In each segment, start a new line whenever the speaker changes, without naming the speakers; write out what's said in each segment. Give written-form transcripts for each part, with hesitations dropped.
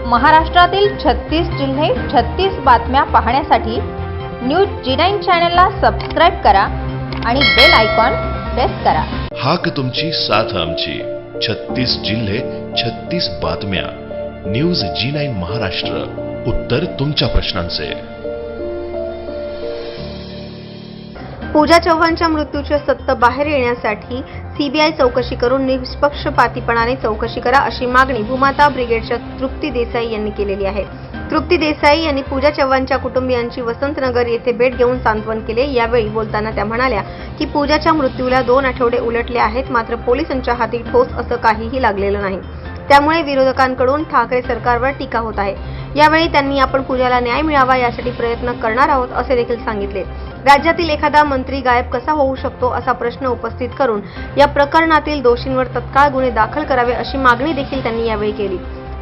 महाराष्ट्रातील 36 जिल्हे 36 बातम्या पाहण्यासाठी न्यूज जी9 चॅनलला सबस्क्राइब करा आणि बेल आयकॉन प्रेस करा।
हाक तुमची साथ आमची 36 जिल्हे 36 बातम्या न्यूज जी9 महाराष्ट्र, उत्तर तुमच्या प्रश्नांचे।
पूजा चव्हाणच्या मृत्यूचे सत्य बाहेर येण्यासाठी सीबीआय चौकशी करून निष्पक्षपातीपणाने चौकशी करा अशी मागणी भूमाता ब्रिगेडच्या तृप्ती देसाई यांनी केलेली आहे। तृप्ती देसाई यांनी पूजा चव्हाणच्या कुटुंबियांची वसंतनगर येथे भेट घेऊन सांत्वन केले। यावेळी बोलताना त्या म्हणाल्या की पूजाच्या मृत्यूला 2 आठवडे उलटले आहेत, मात्र पोलिसांच्या हाती ठोस असं काहीही लागलेलं नाही। त्यामुळे विरोधकांकडून ठाकरे सरकारवर टीका होत आहे। यावेळी त्यांनी आपण पूजाला न्याय मिळावा यासाठी प्रयत्न करणार आहोत असे देखील सांगितले। राज्यातील एखादा मंत्री गायब कसा होऊ शकतो असा प्रश्न उपस्थित करून या प्रकरणातील दोषींवर तत्काळ गुन्हे दाखल करावे अशी मागणी देखील त्यांनी यावेळी केली।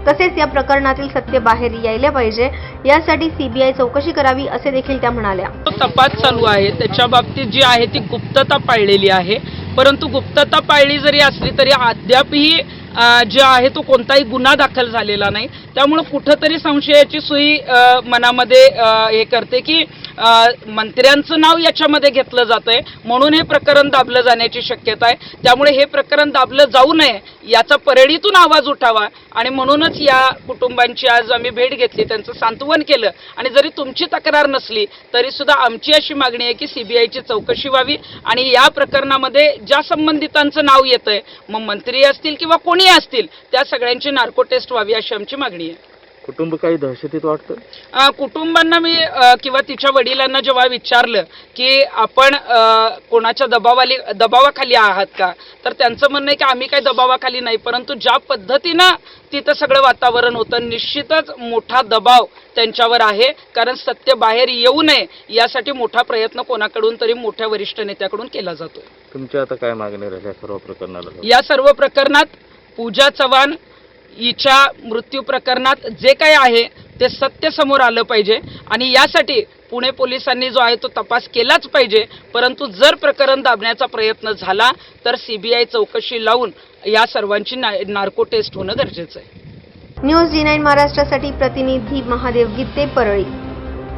तसेच या प्रकरणातील सत्य बाहेर यायला पाहिजे यासाठी सीबीआय चौकशी करावी असे देखील त्या म्हणाल्या।
तपास चालू आहे, त्याच्या बाबतीत जी आहे ती गुप्तता पाळलेली आहे, परंतु गुप्तता पाळली जरी असली तरी अद्यापही जे आहे तो कोणताही गुन्हा दाखल झालेला नाही। त्यामुळे कुठेतरी संशयाची सुई मनामध्ये हे करते की मंत्र्यांचं नाव याच्यामध्ये घेतलं जातंय म्हणून हे प्रकरण दाबलं जाण्याची शक्यता आहे। त्यामुळे हे प्रकरण दाबलं जाऊ नये याचा परळीतून आवाज उठावा आणि म्हणूनच या कुटुंबांची आज आम्ही भेट घेतली, त्यांचं सांत्वन केलं आणि जरी तुमची तक्रार नसली तरी सुद्धा आमची अशी मागणी आहे की सीबीआयची चौकशी व्हावी आणि या प्रकरणामध्ये ज्या संबंधितांचं नाव येतंय, मग मंत्री असतील किंवा कोणी असतील, त्या सगळ्यांची नार्को टेस्ट व्हावी अशी आमची मागणी आहे।
कुटुंब काही दहशतीत वाटतं?
कुटुंबांना मी किंवा तिच्या वडिलांना जेव्हा विचारलं की आपण कोणाच्या दबावाखाली आहात का, तर त्यांचं म्हणणं आहे की आम्ही काही दबावाखाली नाही, परंतु ज्या पद्धतीनं तिथं सगळं वातावरण होतं निश्चितच मोठा दबाव त्यांच्यावर आहे, कारण सत्य बाहेर येऊ नये यासाठी मोठा प्रयत्न कोणाकडून तरी मोठ्या वरिष्ठ नेत्याकडून केला जातोय।
तुमची आता काय मागणी राहिली या सर्व प्रकरणाला?
या सर्व प्रकरणात पूजा चव्हाण हिच्या मृत्यू प्रकरणात जे काही आहे ते सत्य समोर आलं पाहिजे आणि यासाठी पुणे पोलिसांनी जो आहे तो तपास केलाच पाहिजे। परंतु जर प्रकरण दाबण्याचा प्रयत्न झाला तर सीबीआय चौकशी लावून या सर्वांची नार्को टेस्ट होणं गरजेचं आहे।
न्यूज जी9 महाराष्ट्रासाठी प्रतिनिधी महादेव गीते, परळी।